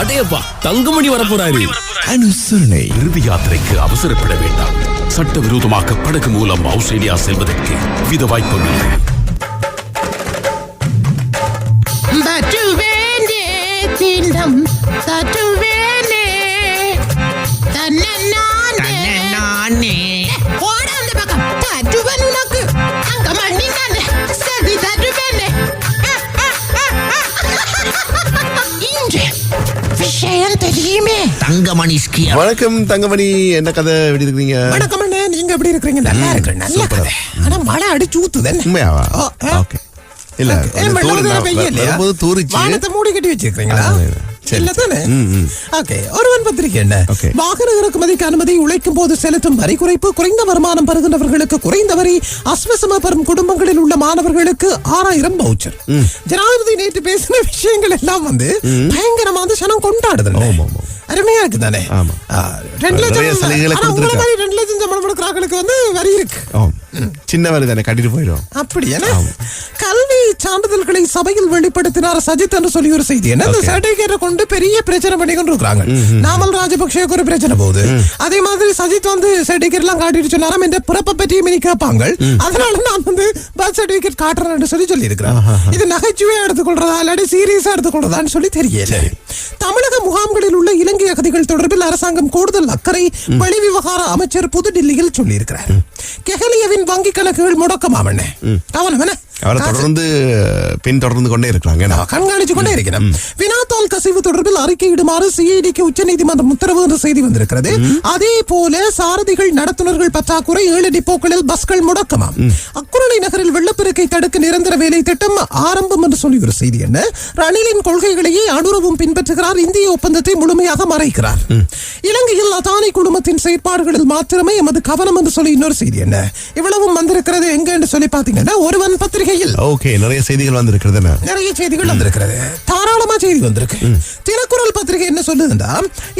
அடேப்பா தங்கமணி வரப்போறாரு. அனுசரணை. இறுதி யாத்திரைக்கு அவசரப்பட வேண்டாம். சட்டவிரோதமாக படகு மூலம் ஆஸ்திரேலியா செல்வதற்கு வித வாய்ப்புகள். தங்கமணி ஸ்கீம். வணக்கம் தங்கமணி, என்ன கதை எப்படி இருக்கீங்க? வணக்கம் அண்ணே, நீங்க எப்படி இருக்கீங்க? நல்லா இருக்கு, நல்ல கதை. ஆனா மழை அடிச்சு ஊத்துது. உண்மையாவா? ஓகே. இல்ல தூரிச்சு வானத்தை மூடி கட்டி வச்சிருக்கீங்களா? ஒருவன் பத்திரிகை என்ன, வாகன இறக்குமதிக்கு அனுமதி, உழைக்கும் போது செலுத்தும் வரி குறைப்பு, குறைந்த வருமானம் பெறுகின்றவர்களுக்கு குறைந்த வரி, அஸ்வசம பெறும் குடும்பங்களில் உள்ள மாணவர்களுக்கு 6000 வவுச்சர். ஜனாதிபதி நேற்று பேசின விஷயங்கள் எல்லாம் பயங்கரமா சனம் கொண்டாடுது. அருமையா இருக்கு தானே? 2 லட்சம் சம்பளம் கொடுக்கிறார்களுக்கு வரி இருக்கு. சின்ன வரி தானே, கட்டிட்டு போயிடும். அப்படி என்ன கல்வி சான்றிதழ்களை சபையில் வெளிப்படுத்தினார் சஜித் என்று சொல்லி ஒரு செய்தி. என்ன, இந்த சர்டிபிகேட்டை கொண்டு பெரிய பிரச்சனை பண்ணி கொண்டு இருக்கிறாங்க. நாமல் ராஜபக்சேக்கு ஒரு பிரச்சனை போகுது. அதே மாதிரி சஜித் சர்டிபிகேட் எல்லாம் காட்டிட்டு சொன்னாராம், இந்த பிறப்பை பற்றியும் கேட்பாங்க, அதனால நான் பர்த் சர்டிபிகேட் காட்டுறேன் சொல்லி இருக்கிறேன். இது நகைச்சுவையா எடுத்துக்கொள்றதா இல்லாட்டி சீரியஸா எடுத்துக்கொள்றதான்னு சொல்லி தெரியல. தமிழக முகாம்களில் உள்ள இலங்கை அகதிகள் தொடர்பில் அரசாங்கம் கூடுதல் அக்கறை, வெளி விவகார அமைச்சர் புதுடில்லியில் சொல்லியிருக்கிறார். கெஹலியவின் வங்கி கணக்குகள் முடக்கமாமண்ணே, கவனம் என்ன, அவரை தொடர்ந்து பின்தொடர்ந்து கொண்டே இருக்கிறாங்க, கண்காணிச்சு கொண்டே இருக்கிறோம். வினாத்தாள் கசிவு தொடர்பில் அறிக்கையிடுமாறு சிஐடிக்கு உச்சநீதிமன்றம் உத்தரவு என்ற செய்தி வந்திருக்கிறது. அதே போல சாரதிகள் நடத்துனர்கள் பற்றாக்குறை, 7 டிப்போக்களில் பஸ்கள் முடக்கமாம். அக்குரலை நகரில் வெள்ளப்பெருக்கை தடுக்க நிரந்தர வேலை திட்டம் ஆரம்பம் என்று சொல்லி ஒரு செய்தி. என்ன, ரணிலின் கொள்கைகளையே அனுரவும் பின்பற்றுகிறார், இந்திய ஒப்பந்தத்தை முழுமையாக மறைக்கிறார். இலங்கையில் அதானி குழுமத்தின் செயற்பாடுகளில் மாத்திரமே எமது கவனம் என்று சொல்லி இன்னொரு செய்தி. என்ன, இவ்வளவும் வந்திருக்கிறது எங்க என்று சொல்லி பாத்தீங்கன்னா ஒருவன் பத்திரிகை. நிறைய செய்திகள் வந்திருக்கிறது. நிறைய செய்திகள் வந்திருக்கிறது, தாராளமா செய்தி வந்திருக்கு. தினக்குரல் பத்திரிகை என்ன சொல்லுதுன்னா,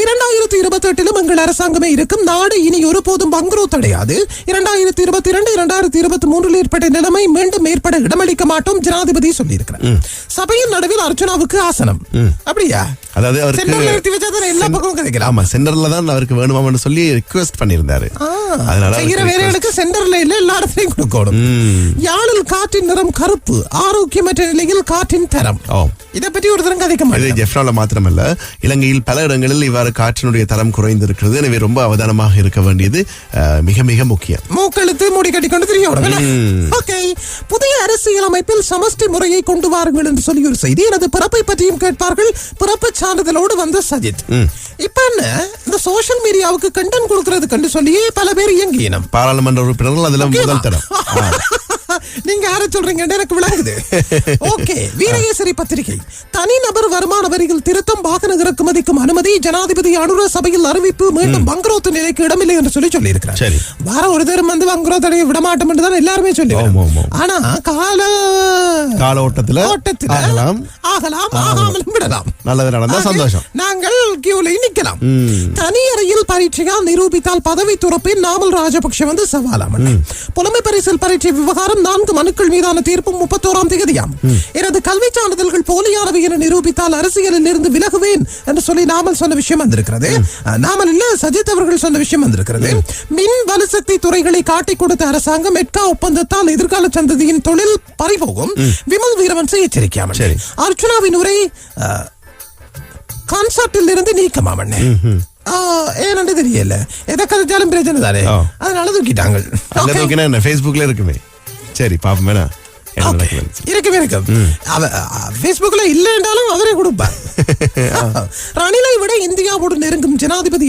2028 எங்கள் அரசாங்கமே இருக்கும், நாடு இனி ஒருபோதும் பங்குரோத் அடையாது. 2022 2023 ஏற்பட்ட நிலைமை மீண்டும் ஏற்பட இடமளிக்க மாட்டோம், ஜனாதிபதி சொல்லி இருக்கிறார். சபையின் நடுவில் அர்ச்சனாவுக்கு ஆசனம். அப்படியா? அதாவது எல்லா பக்கமும் கிடைக்கலாம். சென்டர்ல தான் அவருக்கு வேணுமான்னு சொல்லி ரிக்வெஸ்ட் பண்ணியிருந்தாரு. அதனால செய்யற வேலைகளுக்கு சென்டர்ல இல்ல, எல்லா இடத்துலயும் கொடுக்கணும். யாழில் காற்றின் நிறம் கருப்பு, ஆரோக்கியமற்ற நிலையில் காற்றின் தரம். இதை பற்றி ஒரு தரம் கதைக்க மாட்டேன். ஜெஃப்னால மாத்திரமல்ல, இலங்கையில் பல இடங்களில் இவ்வாறு காற்றினுடைய தரம் குறைந்திருக்கிறது. எனவே ரொம்ப அவதானமாக இருக்க வேண்டியது மிக மிக முக்கியம். மூக்கெழுத்து மூடி கட்டிக்கொண்டு தெரிய. புதிய அரசியல் அமைப்பில் சமஷ்டி முறையை கொண்டு வாருங்கள் என்று சொல்லி ஒரு செய்தி. எனது பிறப்பை பற்றியும் கேட்பார்கள், பிறப்பு சான்றிதழோடு வந்த சஜித். இப்ப என்ன, இந்த சோசியல் மீடியாவுக்கு கண்டென்ட் கொடுக்கிறது கண்டு சொல்லி பல பேர் இயங்கினம். பாராளுமன்ற உறுப்பினர்கள் அதுல முதல் தரம். நீங்க யார சொல்றீங்க எனக்கு விளங்குது. ஓகே. வீரகேசரி பத்திரிகை, தனிநபர் வருமான வரியில் திருத்தம், வாகன இறக்குமதிக்கும் அனுமதி, ஜனாதிபதி அனுர சபையில் அறிவிப்பு, மீண்டும் பங்குரோத்து நிலைக்கு இடமில்லை என்று சொல்லி இருக்கிறார். வார ஒரு தரம் பங்குரோத் அடைய விடமாட்டோம் என்று தான் எல்லாருமே சொல்லி. ஆனா கால ஓட்டத்தில் ஆகலாம் ஆகாமலும் விடலாம். நல்லது நடந்தா சந்தோஷம், நாங்கள் கியூல நிக்கலாம். தனி அறையில் பரீட்சையால் நிரூபித்தால் பதவி துறப்பின் நாமல் ராஜபக்ஷ சவாலாம். புலமை பரிசில் பரீட்சை விவகாரம் 4 மனுக்கள் மீதான தீர்ப்பு 31ஆம் தேதியாம். எனது கல்வி சான்றிதழ்கள் போலியானவை என நிரூபித்தால் அரசியலில் இருந்து விலகுவேன் என்று சொல்லி நாமல் சொன்ன விஷயம் வந்திருக்கிறது. நாமல் இல்ல, சஜித் அவர்கள் சொன்ன விஷயம் வந்திருக்கிறது. மின் வலுசக்தி துறைகளை காட்டிக் கொடுத்த அரசாங்கம் மெட்கா ஒப்பந்தத்தால் எதிர்கால சந்ததியின் தொழில் பறிபோகும். விமல் வீரவன்ச எச்சரிக்கையாமல். அர்ச்சுனாவின் உரை கான்சர்ட்டில் இருந்து நீக்கமாமண்ணே. ஏன்னு தெரியல, எதை கதைச்சாலும் பிரச்சனை தானே, அதனால தூக்கிட்டாங்க. ஃபேஸ்புக்ல இருக்குமே. சரி பாப்போம், வேணா பேஸ்புக்ல இல்ல என்றாலும் அவரே கொடுப்பார். ரணிலை விட இந்தியாவோடு நெருங்கும் ஜனாதிபதி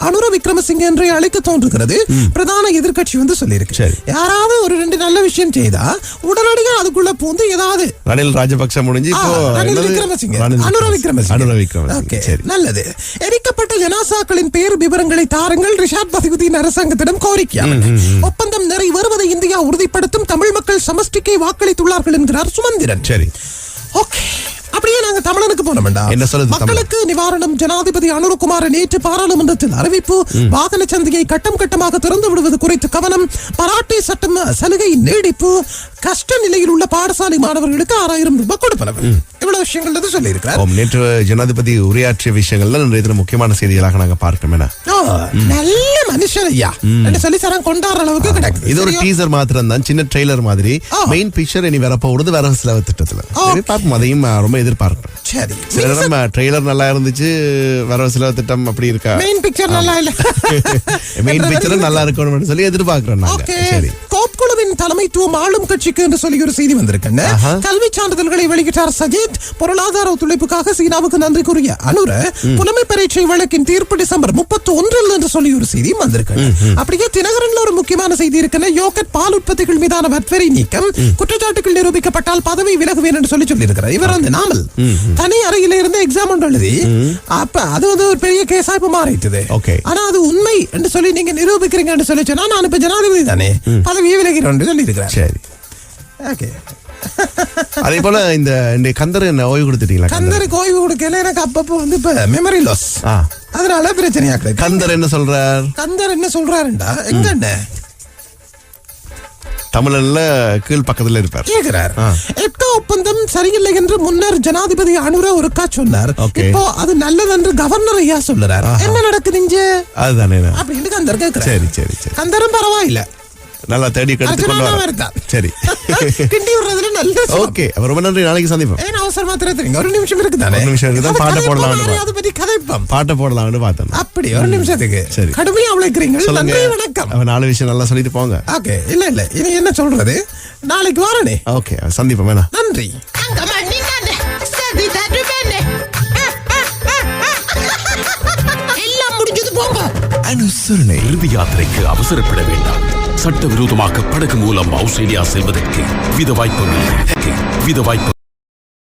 அனுர விக்ரமசிங்கே என்று அழைக்க தோன்றுகிறது. பிரதான எதிர்கட்சி சொல்லியிருக்கு, யாராவது ஒரு 2 நல்ல விஷயம் செய்தா உடனடியாக அதுக்குள்ள பூந்து ஏதாவது ரணில் ராஜபக்ச முடிஞ்சு அனுர விக்ரமசிங்கே. நல்லது. எரிக்கப்பட்ட ஜனாசாக்களின் பேர் விவரங்களை தாருங்கள், ரிஷாட் பதியுதீன் அரசாங்கத்திடம் கோரிக்கை. ஒப்பந்தம் நிறைவேறுவதை இந்தியா உறுதிப்படுத்தும், தமிழ் மக்கள் சமஷ்டிக்கை வாக்களித்துள்ளார்கள் என்கிறார் சுமந்திரன். சரி, ஓகே. அப்படியே நாங்க தமிழனுக்கு போனோம். மக்களுக்கு நிவாரணம், ஜனாதிபதி அனுரகுமார நேற்று பாராளுமன்றத்தில் அறிவிப்பு. வாகன சந்தையை கட்டம் கட்டமாக திறந்து விடுவது குறித்து கவனம். பராட்டை சட்டம் சலுகை நீடிப்பு. கஷ்ட நிலையில் உள்ள பாடசாலை மாணவர்களுக்கு 6000 ரூபாய் கொடுப்பனவு. இவ்வளவு விஷயங்கள் வந்து சொல்லி இருக்கிறார். நேற்று ஜனாதிபதி உரையாற்றிய விஷயங்கள்ல இன்றைய தினம் முக்கியமான செய்திகளாக நாங்க பார்க்கிறோம். நல்ல மனுஷன் ஐயா என்று சொல்லி சரம் கொண்டாடுற அளவுக்கு கிடக்குது. இது ஒரு டீசர் மாத்திரம் தான், சின்ன ட்ரெய்லர் மாதிரி. மெயின் பிக்சர் இனி வரப்போறது வரவு செலவு திட்டத்துல. பார்ப்போம், அதையும் ரொம்ப எதிர்பார்க்கிறோம். சரி, சில நேரம் ட்ரெய்லர் நல்லா இருந்துச்சு, வரவு செலவு திட்டம் அப்படி இருக்கா, மெயின் பிக்சர் நல்லா இல்ல, மெயின் பிக்சர் நல்லா இருக்கணும்னு சொல்லி எதிர்பார்க்கிறோம் நாங்க. சரி, கோப் குழுவின் தலைமைத்துவம் ஆளும் கட்சிக்கு என்று சொல்லி ஒரு செய்தி வந்திருக்குன்னு. கல்வி சான்றிதழ்களை வெளியிட்டார் சஜித். பொருளாதார ஒத்துழைப்புக்காக சீனாவுக்கு நன்றி கூறிய அனுர புலமை பரீட்சை வழக்கின் தீர்ப்பு டிசம்பர் 31 என்று சொல்லி ஒரு செய்தி வந்திருக்கு. அப்படியே தினகரன்ல ஒரு முக்கியமான செய்தி இருக்குன்னு. யோகட் பால் உற்பத்திகள் மீதான வரி நீக்கம் குற்றச்சாட்டுகள் நிரூபிக்கப்பட்டால் பதவி விலகுவேன் என்று சொல்லி இருக்கிறார். இவர் வந்து நாமல் தனி அறையில இருந்து எக்ஸாம் ஒன்று எழுதி, அப்ப அது வந்து ஒரு பெரிய கேஸா இப்ப மாறிட்டுது. ஆனா அது உண்மை என்று சொல்லி நீங்க நிரூபிக்கிறீங்க என்று சொல்லி சொன்னா, நான் இப்ப ஜனாதிபதி தானே, பதவியை விலகிறேன் சொல்லி இருக்கிறேன். சரி, ஓகே. அதே போல இந்த கந்தர் என்ன ஓய்வு கொடுத்துட்டீங்களா? கந்தருக்கு ஓய்வு கொடுக்கல, எனக்கு அப்பப்போ வந்து இப்ப மெமரி லாஸ், அதனால பிரச்சனையா கிடையாது. கந்தர் என்ன சொல்றார்? கந்தர் என்ன சொல்றாருண்டா, எங்க தமிழ்ல கீழ் பக்கத்துல இருப்பார், கேக்குறார். எட்ட ஒப்பந்தம் சரியில்லை என்று முன்னர் ஜனாதிபதி அனுர ஒருக்கா சொன்னார். இப்போ அது நல்லது என்று கவர்னர் ஐயா சொல்றார். என்ன நடக்குது இங்க அதுதானே அப்படின்னு கந்தர் கேக்குறார். சரி சரி சரி, கந்தரும் பரவாயில்ல, நல்லா தேடி கெடுத்து கொண்டு வர. சரி, கிண்டி விடுறதுல நல்ல. ஓகே, ரொம்ப நன்றி. நாளைக்கு சந்திப்போம். ஏன் அவசரமா தெரியுங்க, ஒரு நிமிஷம் இருக்குதானே, ஒரு நிமிஷம் இருக்குதான். பாட்ட போடலாம், அதை பத்தி கதைப்போம், பாட்ட போடலாம்னு பார்த்தேன். அப்படி ஒரு நிமிஷத்துக்கு சரி, கடுமையா அழைக்கிறீங்க. நன்றி, வணக்கம். அவன் 4 விஷயம் நல்லா சொல்லிட்டு போங்க. ஓகே, இல்ல இனி என்ன சொல்றது, நாளைக்கு வரனே. ஓகே, சந்திப்போம். வேணா, நன்றி. எல்லாம் முடிஞ்சது, போங்க. அனுசரணை. இறுதி யாத்திரைக்கு அவசரப்பட வேண்டாம். சட்டவிரோதமாக படகு மூலம் ஆஸ்திரேலியா செல்வதற்கு வித வாய்ப்பு.